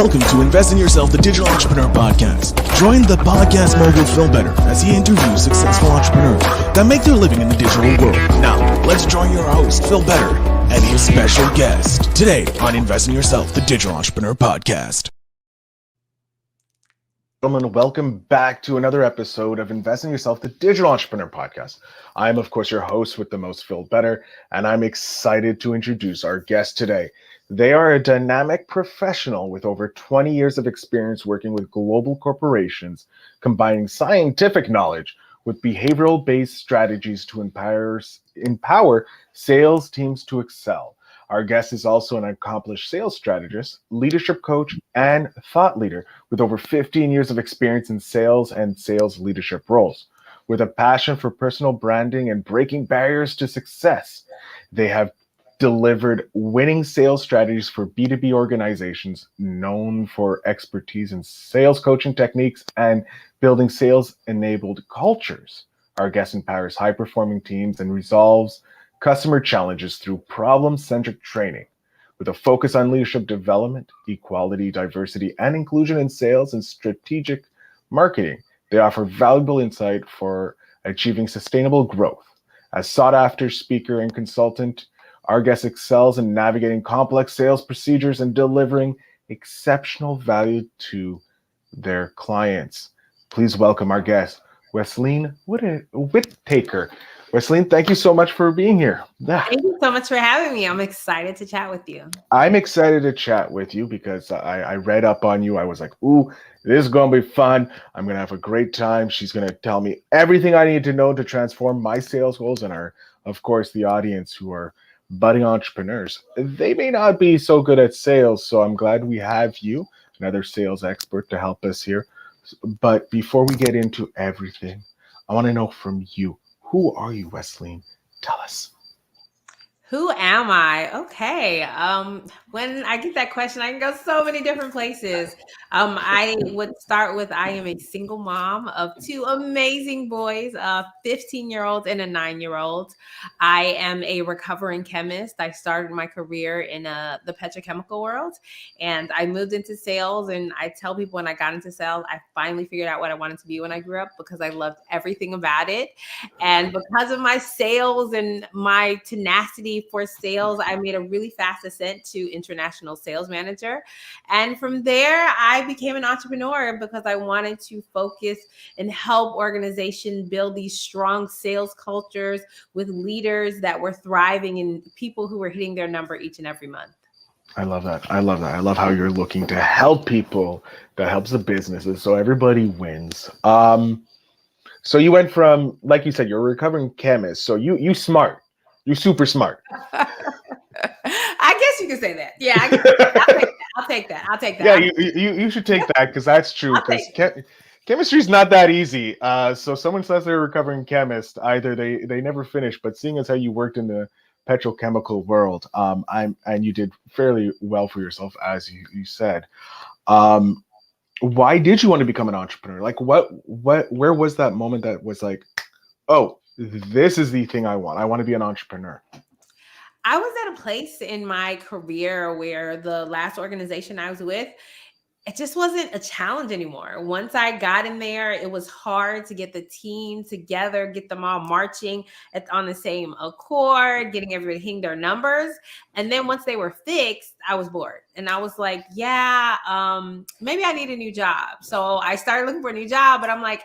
Welcome to Invest in Yourself, the Digital Entrepreneur Podcast. Join the podcast mogul Phil Better as he interviews successful entrepreneurs that make their living in the digital world. Now, let's join your host, Phil Better, and his special guest today on Invest in Yourself, the Digital Entrepreneur Podcast. Gentlemen, welcome back to another episode of Invest in Yourself, the Digital Entrepreneur Podcast. I'm, of course, your host with the most, Phil Better, and I'm excited to introduce our guest today. They are a dynamic professional with over 20 years of experience working with global corporations, combining scientific knowledge with behavioral-based strategies to empower sales teams to excel. Our guest is also an accomplished sales strategist, leadership coach, and thought leader with over 15 years of experience in sales and sales leadership roles. With a passion for personal branding and breaking barriers to success, they have delivered winning sales strategies for B2B organizations known for expertise in sales coaching techniques and building sales-enabled cultures. Our guest empowers high-performing teams and resolves customer challenges through problem-centric training. With a focus on leadership development, equality, diversity, and inclusion in sales and strategic marketing, they offer valuable insight for achieving sustainable growth. As sought-after speaker and consultant, our guest excels in navigating complex sales procedures and delivering exceptional value to their clients. Please welcome our guest, Wesleyne Whittaker. Wesleyne, thank you so much for being here. Thank you so much for having me. I'm excited to chat with you. I'm excited to chat with you because I read up on you. I was like, ooh, this is going to be fun. I'm going to have a great time. She's going to tell me everything I need to know to transform my sales goals and of course, the audience who are budding entrepreneurs. They may not be so good at sales, so I'm glad we have you, another sales expert, to help us here. But before we get into everything, I want to know from you, who are you, Wesleyne? Tell us. Who am I? Okay. When I get that question, I can go so many different places. I would start with I am a single mom of two amazing boys, a 15-year-old and a 9-year-old. I am a recovering chemist. I started my career in the petrochemical world, and I moved into sales. And I tell people when I got into sales, I finally figured out what I wanted to be when I grew up because I loved everything about it. And because of my sales and my tenacity for sales, I made a really fast ascent to international sales manager. And from there, I became an entrepreneur because I wanted to focus and help organizations build these strong sales cultures with leaders that were thriving and people who were hitting their number each and every month. I love that. I love how you're looking to help people. That helps the businesses, so everybody wins. So you went from, like you said, you're a recovering chemist. So you smart. You're super smart. I guess you can say that. Yeah, I'll take that. Yeah, you should take that because that's true. Because chemistry is not that easy. So someone says they're a recovering chemist, either they never finish. But seeing as how you worked in the petrochemical world, and you did fairly well for yourself, as you said. Why did you want to become an entrepreneur? Like, where was that moment that was like, oh, this is the thing I want. I want to be an entrepreneur. I was at a place in my career where the last organization I was with, it just wasn't a challenge anymore. Once I got in there, it was hard to get the team together, get them all marching on the same accord, getting everybody hitting their numbers. And then once they were fixed, I was bored. And I was like, maybe I need a new job. So I started looking for a new job, but I'm like,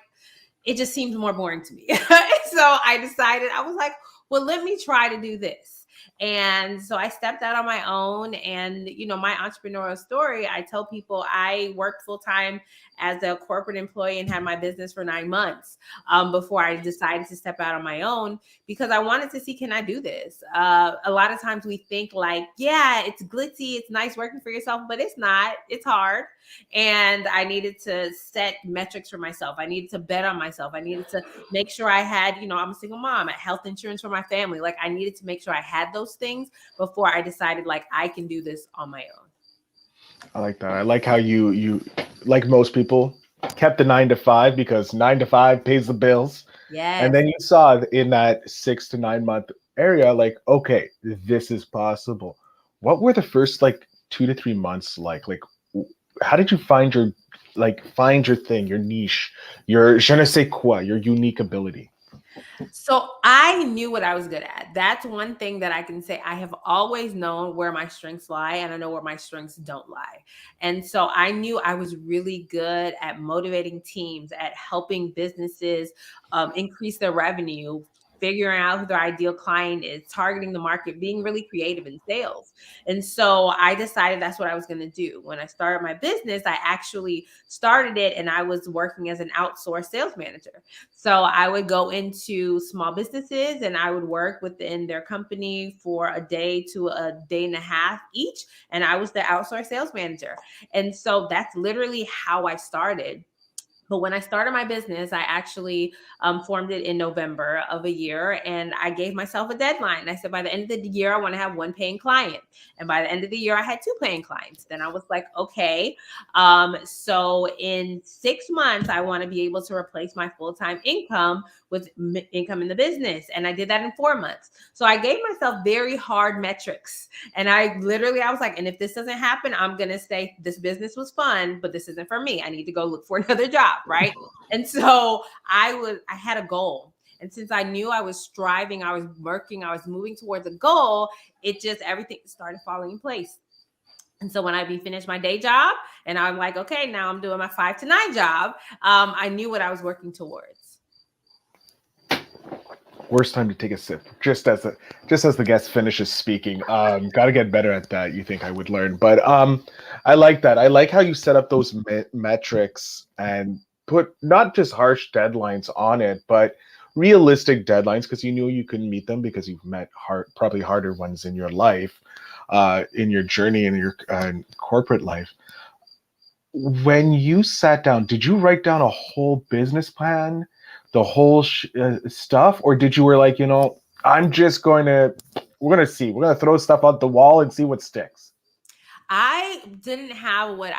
it just seems more boring to me. So I decided, I was like, well, let me try to do this. And so I stepped out on my own. And, my entrepreneurial story, I tell people I worked full time as a corporate employee and had my business for 9 months before I decided to step out on my own because I wanted to see, can I do this? A lot of times we think like, yeah, it's glitzy, it's nice working for yourself, but it's not. It's hard. And I needed to set metrics for myself. I needed to bet on myself. I needed to make sure I had, I'm a single mom, I had health insurance for my family. Like I needed to make sure I had those things before I decided like I can do this on my own. I like that. I like how you like most people kept the 9 to 5 because 9 to 5 pays the bills. Yes. And then you saw in that 6 to 9 month area, like, okay, this is possible. What were the first like 2 to 3 months like? Like, find your thing, your niche, your je ne sais quoi, your unique ability? So I knew what I was good at. That's one thing that I can say. I have always known where my strengths lie, and I know where my strengths don't lie. And so I knew I was really good at motivating teams, at helping businesses increase their revenue, figuring out who their ideal client is, targeting the market, being really creative in sales. And so I decided that's what I was going to do. When I started my business, I actually started it and I was working as an outsourced sales manager. So I would go into small businesses and I would work within their company for a day to a day and a half each. And I was the outsourced sales manager. And so that's literally how I started. But when I started my business, I actually formed it in November of a year, and I gave myself a deadline. I said, by the end of the year, I want to have one paying client. And by the end of the year, I had two paying clients. Then I was like, okay, so in 6 months, I want to be able to replace my full-time income with income in the business. And I did that in 4 months. So I gave myself very hard metrics. And I was like, and if this doesn't happen, I'm going to say this business was fun, but this isn't for me. I need to go look for another job. Right. And so I had a goal. And since I knew I was striving, I was working, I was moving towards a goal, everything started falling in place. And so when I finished my day job and I'm like, okay, now I'm doing my 5 to 9 job, I knew what I was working towards. Worst time to take a sip, just as the guest finishes speaking. Got to get better at that. You think I would learn, but I like that. I like how you set up those metrics and put not just harsh deadlines on it, but realistic deadlines, because you knew you couldn't meet them because you've met probably harder ones in your life, in your journey, in your corporate life. When you sat down, did you write down a whole business plan, the whole stuff, or did you were like, I'm just we're going to throw stuff out the wall and see what sticks? I didn't have what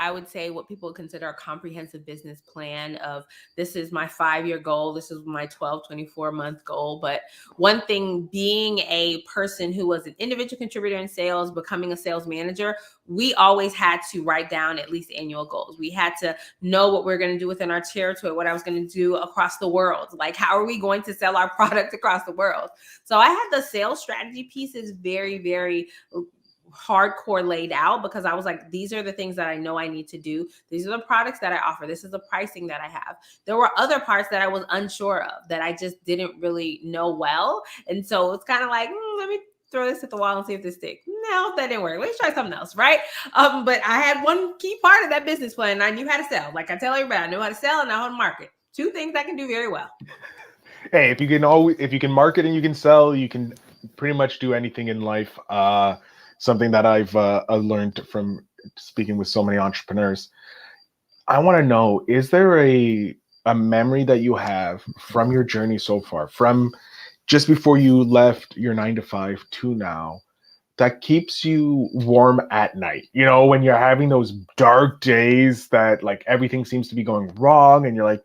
people consider a comprehensive business plan of this is my 5-year goal. This is my 24-month goal. But one thing, being a person who was an individual contributor in sales, becoming a sales manager, we always had to write down at least annual goals. We had to know what we're going to do within our territory, what I was going to do across the world. Like, how are we going to sell our product across the world? So I had the sales strategy pieces very, very hardcore laid out, because I was like, these are the things that I know I need to do. These are the products that I offer. This is the pricing that I have. There were other parts that I was unsure of, that I just didn't really know well. And so it's kind of like, let me throw this at the wall and see if this sticks. No, that didn't work. Let's try something else, right? But I had one key part of that business plan. I knew how to sell. Like I tell everybody, I know how to sell and I know how to market. 2 things I can do very well. Hey, if you can market and you can sell, you can pretty much do anything in life. Something that I've learned from speaking with so many entrepreneurs. I want to know, is there a memory that you have from your journey so far, from just before you left your 9 to 5 to now, that keeps you warm at night? When you're having those dark days that like everything seems to be going wrong and you're like,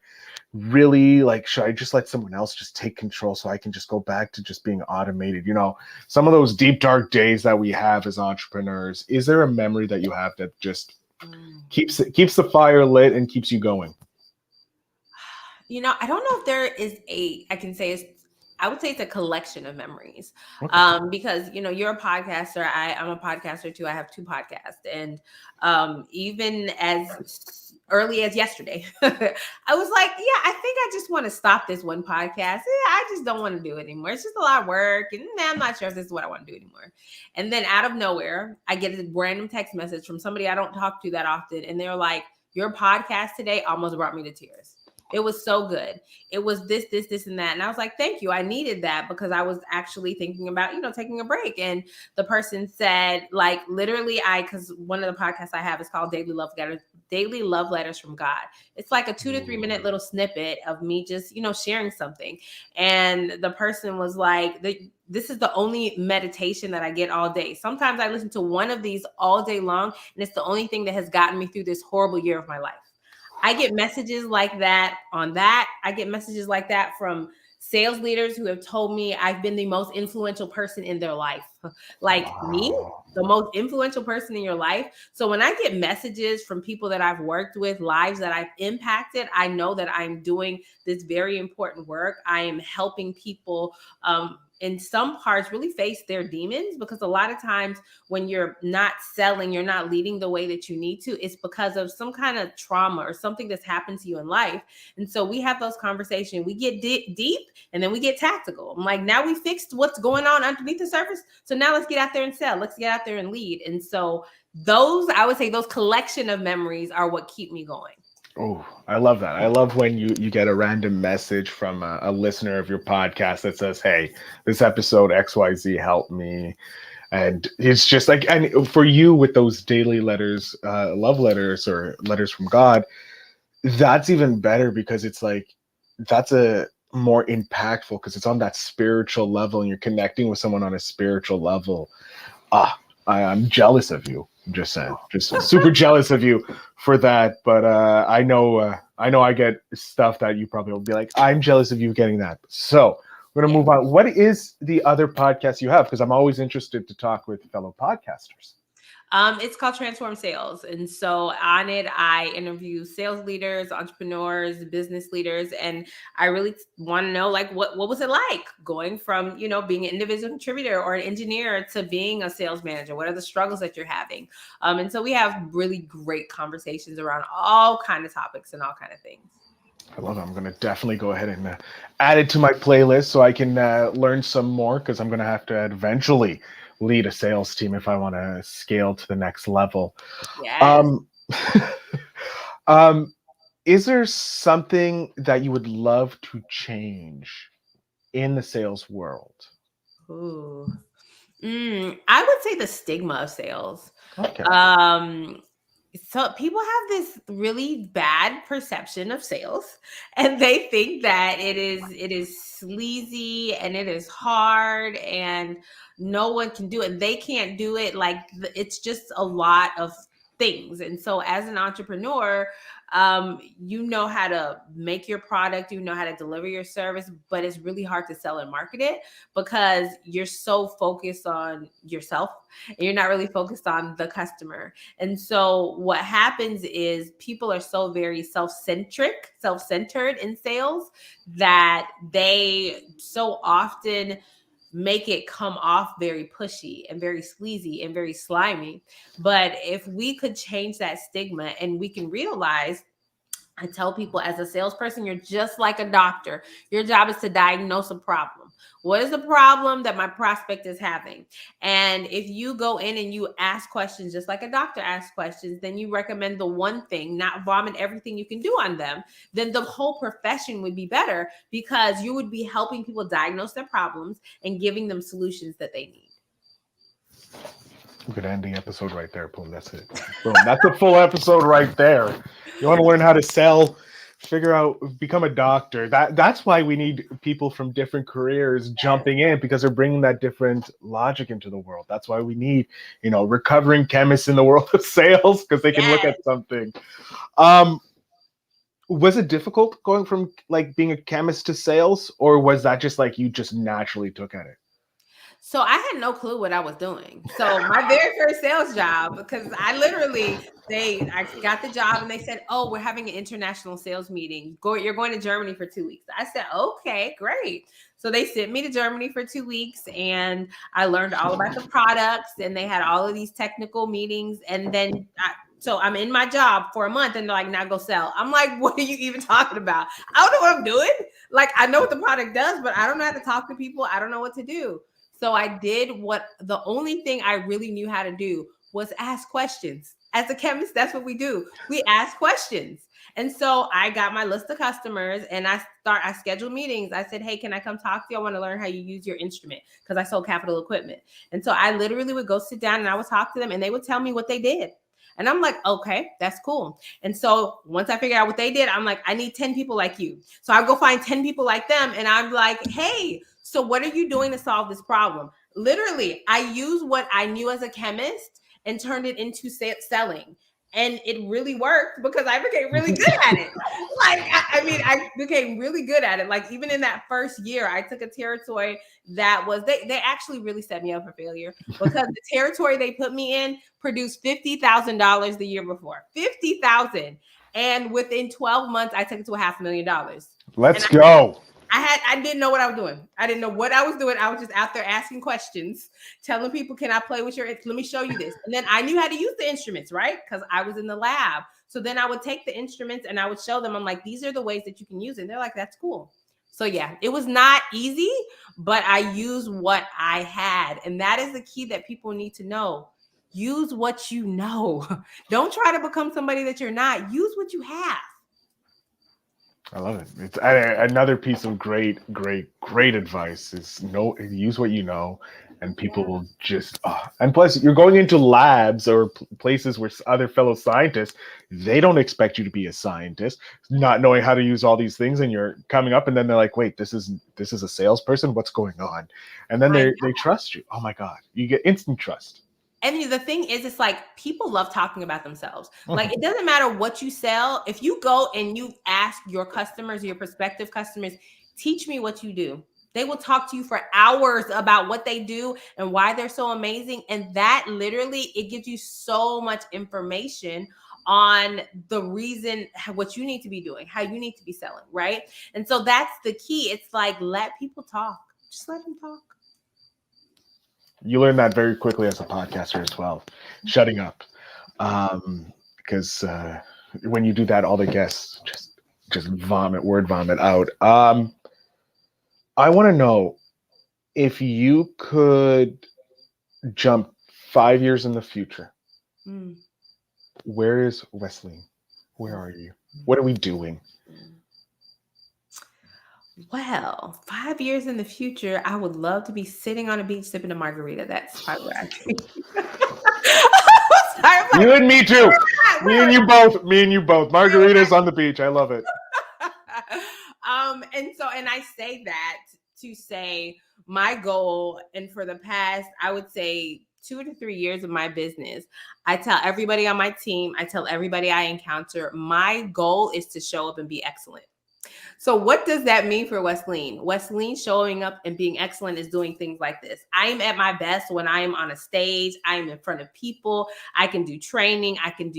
really, like, should I just let someone else just take control so I can just go back to just being automated? Some of those deep, dark days that we have as entrepreneurs, is there a memory that you have that just keeps the fire lit and keeps you going? I don't know if there is I would say it's a collection of memories. Okay. Because, you're a podcaster. I'm a podcaster too. I have 2 podcasts. And even as early as yesterday, I was like, yeah, I think I just want to stop this one podcast. Yeah, I just don't want to do it anymore. It's just a lot of work. And I'm not sure if this is what I want to do anymore. And then out of nowhere, I get a random text message from somebody I don't talk to that often. And they're like, your podcast today almost brought me to tears. It was so good. It was this, and that. And I was like, thank you. I needed that, because I was actually thinking about, taking a break. And the person said, like, literally, because one of the podcasts I have is called Daily Love Letters from God. It's like a 2 to 3 minute little snippet of me just, sharing something. And the person was like, this is the only meditation that I get all day. Sometimes I listen to one of these all day long, and it's the only thing that has gotten me through this horrible year of my life. I get messages like that on that. I get messages like that from sales leaders who have told me I've been the most influential person in their life. Like me, the most influential person in your life. So when I get messages from people that I've worked with, lives that I've impacted, I know that I'm doing this very important work. I am helping people in some parts really face their demons, because a lot of times when you're not selling, you're not leading the way that you need to, it's because of some kind of trauma or something that's happened to you in life. And so we have those conversations. We get deep and then we get tactical. I'm like, now we fixed what's going on underneath the surface. So now let's get out there and sell. Let's get out there and lead. And so those, I would say those collection of memories are what keep me going. Oh, I love that. I love when you get a random message from a listener of your podcast that says, hey, this episode XYZ helped me. And it's just like, and for you with those daily letters, love letters or letters from God, that's even better, because it's like, that's a more impactful because it's on that spiritual level and you're connecting with someone on a spiritual level. I'm jealous of you. I'm just saying, just super jealous of you for that. But I know I get stuff that you probably will be like, I'm jealous of you getting that. So we're going to move on. What is the other podcast you have? Because I'm always interested to talk with fellow podcasters. It's called Transform Sales. And so on it, I interview sales leaders, entrepreneurs, business leaders. And I really want to know, like, what was it like going from, being an individual contributor or an engineer to being a sales manager? What are the struggles that you're having? And so we have really great conversations around all kind of topics and all kind of things. I love it. I'm going to definitely go ahead and add it to my playlist so I can learn some more, because I'm going to have to eventually lead a sales team if I want to scale to the next level. Yes. Is there something that you would love to change in the sales world? Ooh. I would say the stigma of sales. Okay. So people have this really bad perception of sales, and they think that it is sleazy and it is hard and no one can do it. They can't do it. Like, it's just a lot of things. And so as an entrepreneur, you know how to make your product, you know how to deliver your service, but it's really hard to sell and market it because you're so focused on yourself and you're not really focused on the customer. And so what happens is people are so very self-centered in sales that they so often make it come off very pushy and very sleazy and very slimy. But if we could change that stigma and we can realize, I tell people, as a salesperson, you're just like a doctor. Your job is to diagnose a problem. What is the problem that my prospect is having? And if you go in and you ask questions just like a doctor asks questions, then you recommend the one thing, not vomit everything you can do on them, then the whole profession would be better because you would be helping people diagnose their problems and giving them solutions that they need. We could end the episode right there. Boom, that's it. Boom, that's a full episode right there. You want to learn how to sell, figure out, become a doctor. That's why we need people from different careers jumping in, because they're bringing that different logic into the world. That's why we need, recovering chemists in the world of sales, because they can look at something. Was it difficult going from like being a chemist to sales, or was that just like you just naturally took at it? So I had no clue what I was doing. So my very first sales job, because I got the job and they said, oh, we're having an international sales meeting. You're going to Germany for 2 weeks. I said, okay, great. So they sent me to Germany for 2 weeks and I learned all about the products and they had all of these technical meetings. And then so I'm in my job for a month and they're like, now go sell. I'm like, what are you even talking about? I don't know what I'm doing. Like, I know what the product does, but I don't know how to talk to people. I don't know what to do. So I did the only thing I really knew how to do was ask questions. As a chemist, that's what we do. We ask questions. And so I got my list of customers and I scheduled meetings. I said, hey, can I come talk to you? I want to learn how you use your instrument, because I sold capital equipment. And so I literally would go sit down and I would talk to them and they would tell me what they did. And I'm like, okay, that's cool. And so once I figured out what they did, I'm like, I need 10 people like you. So I go find 10 people like them. And I'm like, hey, so what are you doing to solve this problem? Literally, I use what I knew as a chemist and turned it into selling. And it really worked because I became really good at it. Like, I became really good at it. Like, even in that first year, I took a territory that was, they actually really set me up for failure because the territory they put me in produced $50,000 the year before. 50,000. And within 12 months, I took it to $500,000. Let's go. I didn't know what I was doing. I didn't know what I was doing. I was just out there asking questions, telling people, can I play with let me show you this. And then I knew how to use the instruments, right? Because I was in the lab. So then I would take the instruments and I would show them. I'm like, these are the ways that you can use it. And they're like, that's cool. So yeah, it was not easy, but I used what I had. And that is the key that people need to know. Use what you know. Don't try to become somebody that you're not. Use what you have. I love it. It's another piece of great advice is use what you know, and people will just. And plus, you're going into labs or places where other fellow scientists, they don't expect you to be a scientist, not knowing how to use all these things, and you're coming up, and then they're like, "Wait, this is a salesperson. What's going on?" And then they trust you. Oh my God, you get instant trust. And the thing is, it's like people love talking about themselves. Like, it doesn't matter what you sell. If you go and you ask your customers, your prospective customers, teach me what you do. They will talk to you for hours about what they do and why they're so amazing. And that literally, it gives you so much information on the reason, what you need to be doing, how you need to be selling, right? And so that's the key. It's like, let people talk. Just let them talk. You learn that very quickly as a podcaster as well, shutting up, because when you do that, all the guests just word vomit out. I want to know if you could jump 5 years in the future. Where is Wesleyne? Where are you? What are we doing? Well, 5 years in the future, I would love to be sitting on a beach sipping a margarita. That's probably where I think. You and me too. Me and you both. Margaritas on the beach. I love it. And I say that to say my goal, and for the past, I would say 2 to 3 years of my business, I tell everybody on my team, I tell everybody I encounter, my goal is to show up and be excellent. So what does that mean for Wesleyne? Wesleyne showing up and being excellent is doing things like this. I am at my best when I am on a stage. I am in front of people. I can do training. I can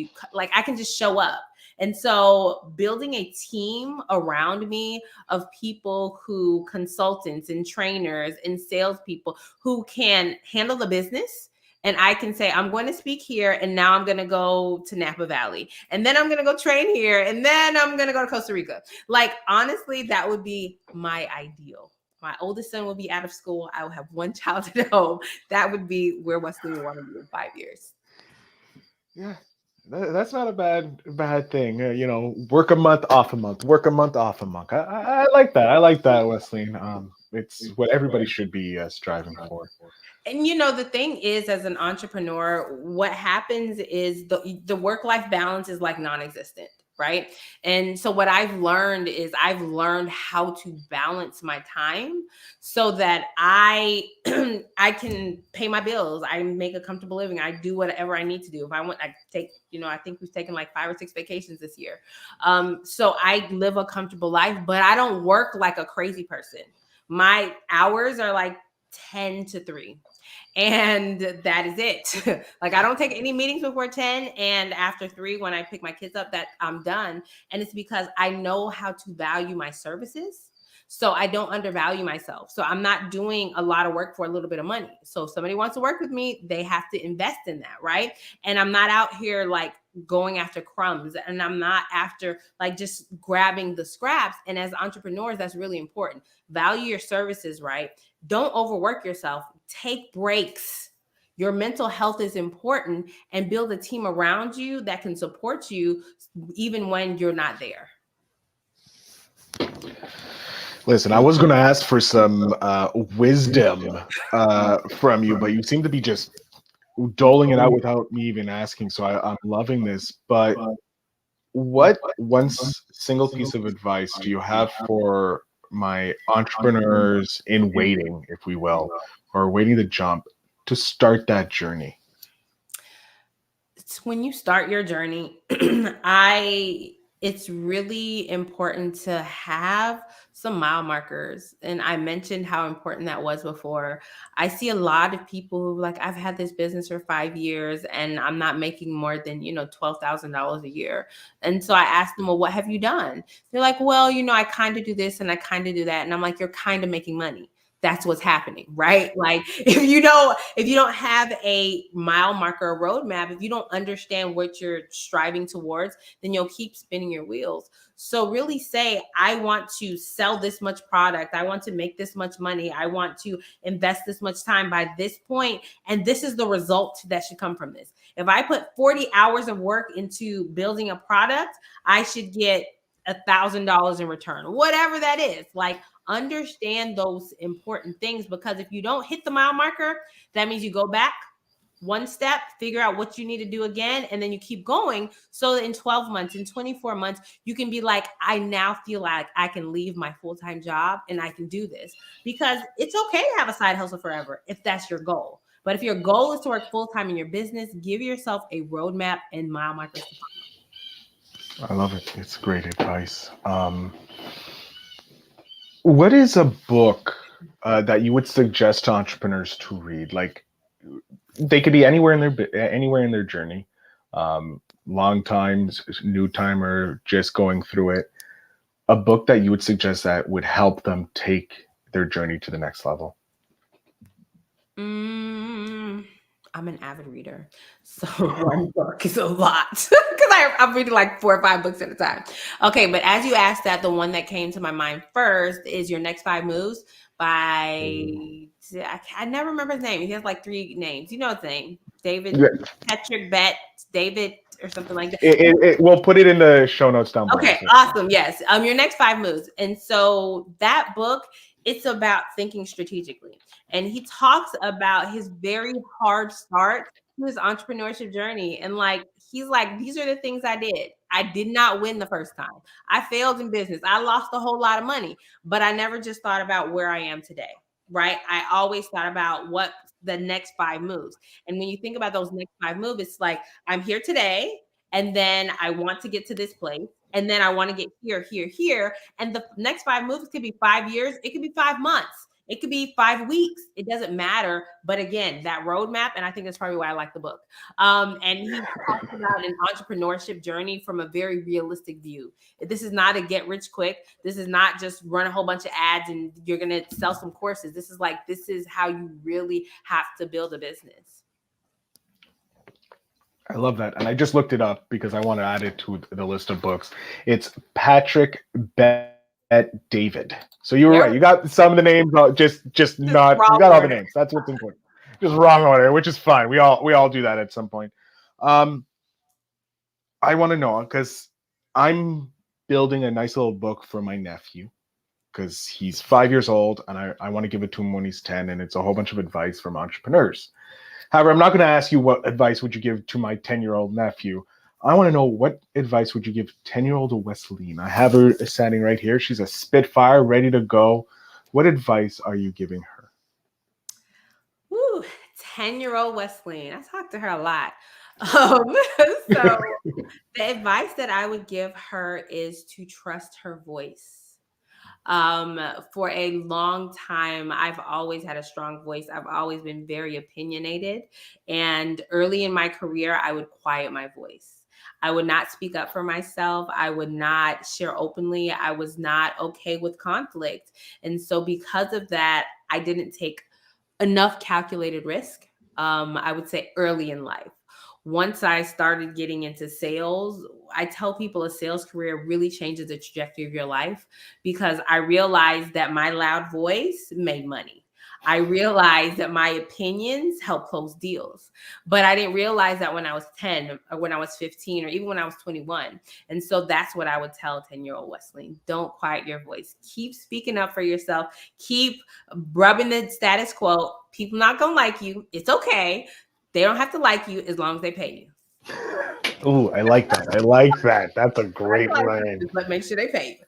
just show up. And so building a team around me of people who, consultants and trainers and salespeople who can handle the business. And I can say, I'm going to speak here, and now I'm going to go to Napa Valley, and then I'm going to go train here, and then I'm going to go to Costa Rica. Like, honestly, that would be my ideal. My oldest son will be out of school. I will have one child at home. That would be where Wesleyne will want to be in 5 years. Yeah, that's not a bad thing. Work a month, off a month. Work a month, off a month. I like that. I like that, Wesleyne. It's what everybody should be striving for. And the thing is, as an entrepreneur, what happens is the work-life balance is like non-existent, right? And so what I've learned is I've learned how to balance my time so that I can pay my bills. I make a comfortable living. I do whatever I need to do. If I want, I take, I think we've taken like 5 or 6 vacations this year. So I live a comfortable life, but I don't work like a crazy person. My hours are like 10 to 3. And that is it. Like, I don't take any meetings before 10. And after 3, when I pick my kids up, that I'm done. And it's because I know how to value my services. So I don't undervalue myself. So I'm not doing a lot of work for a little bit of money. So if somebody wants to work with me, they have to invest in that, right? And I'm not out here like going after crumbs, and I'm not after like just grabbing the scraps. And as entrepreneurs, that's really important. Value your services, right? Don't overwork yourself. Take breaks. Your mental health is important, and build a team around you that can support you even when you're not there. Listen, I was going to ask for some wisdom from you, but you seem to be just doling it out without me even asking. So I'm loving this. But what one single piece of advice do you have for my entrepreneurs in waiting, if we will, or waiting to jump, to start that journey? When you start your journey, it's really important to have some mile markers. And I mentioned how important that was before. I see a lot of people who like, I've had this business for 5 years and I'm not making more than, $12,000 a year. And so I asked them, well, what have you done? They're like, well, I kind of do this and I kind of do that. And I'm like, you're kind of making money. That's what's happening, right? Like if you don't have a mile marker, a roadmap, if you don't understand what you're striving towards, then you'll keep spinning your wheels. So really say, I want to sell this much product. I want to make this much money. I want to invest this much time by this point, and this is the result that should come from this. If I put 40 hours of work into building a product, I should get $1,000 in return, whatever that is. Like, understand those important things, because if you don't hit the mile marker, that means you go back one step, figure out what you need to do again, and then you keep going, so that in 12 months, in 24 months, you can be like, I now feel like I can leave my full-time job and I can do this. Because it's okay to have a side hustle forever if that's your goal. But if your goal is to work full-time in your business, give yourself a roadmap and mile markers to follow. I love it. It's great advice. What is a book that you would suggest to entrepreneurs to read? Like, they could be anywhere in their journey, long times, new timer, just going through it. A book that you would suggest that would help them take their journey to the next level. I'm an avid reader, so one book is a lot because I'm reading like 4 or 5 books at a time. Okay, but as you asked that, the one that came to my mind first is Your Next 5 Moves by, I never remember his name. He has like 3 names. You know his name, David Patrick Bet, David or something like that. We'll put it in the show notes down below. Okay, awesome. Yes, Your Next 5 Moves. And so that book, it's about thinking strategically. And he talks about his very hard start to his entrepreneurship journey. And like, he's like, these are the things I did. I did not win the first time. I failed in business. I lost a whole lot of money, but I never just thought about where I am today, right? I always thought about what the next 5 moves. And when you think about those next 5 moves, it's like, I'm here today, and then I want to get to this place. And then I want to get here, here, here. And the next 5 moves could be 5 years. It could be 5 months. It could be 5 weeks. It doesn't matter. But again, that roadmap, and I think that's probably why I like the book. And he talks about an entrepreneurship journey from a very realistic view. This is not a get rich quick. This is not just run a whole bunch of ads and you're going to sell some courses. This is how you really have to build a business. I love that. And I just looked it up because I want to add it to the list of books. It's Patrick Bet David. So you were right. You got some of the names, just not, you got all the names. That's what's important. Just wrong order, which is fine. We all do that at some point. I want to know, because I'm building a nice little book for my nephew, because he's 5 years old, and I want to give it to him when he's 10, and it's a whole bunch of advice from entrepreneurs. However, I'm not going to ask you what advice would you give to my 10-year-old nephew. I want to know, what advice would you give 10-year-old Wesleyne? I have her standing right here. She's a Spitfire, ready to go. What advice are you giving her? Ooh, 10-year-old Wesleyne. I talk to her a lot. So the advice that I would give her is to trust her voice. For a long time, I've always had a strong voice. I've always been very opinionated. And early in my career, I would quiet my voice. I would not speak up for myself. I would not share openly. I was not okay with conflict. And so because of that, I didn't take enough calculated risk, I would say early in life. Once I started getting into sales, I tell people a sales career really changes the trajectory of your life, because I realized that my loud voice made money. I realized that my opinions help close deals, but I didn't realize that when I was 10 or when I was 15 or even when I was 21. And so that's what I would tell 10-year-old Wesleyne. Don't quiet your voice. Keep speaking up for yourself. Keep rubbing the status quo. People not going to like you. It's okay. They don't have to like you as long as they pay you. Oh, I like that. I like that. That's a great line. But make sure they pay you.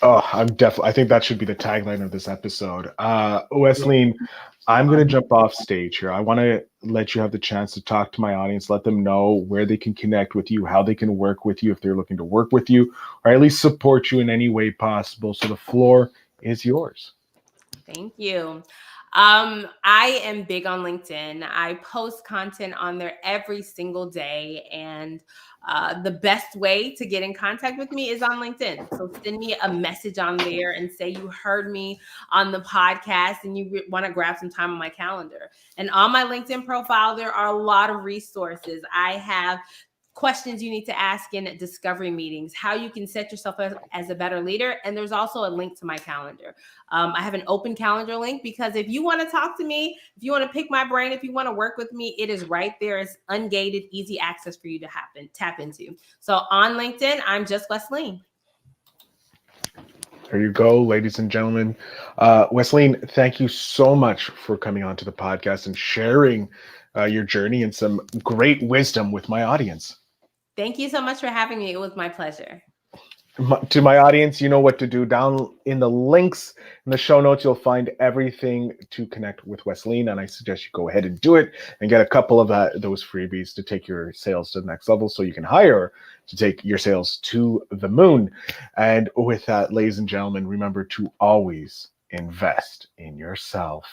Oh, I think that should be the tagline of this episode. Wesleyne, I'm going to jump off stage here. I want to let you have the chance to talk to my audience, let them know where they can connect with you, how they can work with you if they're looking to work with you, or at least support you in any way possible. So the floor is yours. Thank you. I am big on LinkedIn. I post content on there every single day. And the best way to get in contact with me is on LinkedIn. So send me a message on there and say you heard me on the podcast and you want to grab some time on my calendar. And on my LinkedIn profile, there are a lot of resources. I have questions you need to ask in discovery meetings, how you can set yourself as a better leader. And there's also a link to my calendar. I have an open calendar link because if you want to talk to me, if you want to pick my brain, if you want to work with me, it is right there. It's ungated, easy access for you to tap into. So on LinkedIn, I'm just Wesleyne. There you go, ladies and gentlemen. Wesleyne, thank you so much for coming on to the podcast and sharing your journey and some great wisdom with my audience. Thank you so much for having me. It was my pleasure. To my audience, you know what to do. Down in the links in the show notes, you'll find everything to connect with Wesleyne, and I suggest you go ahead and do it and get a couple of those freebies to take your sales to the next level so you can hire to take your sales to the moon. And with that, ladies and gentlemen, remember to always invest in yourself.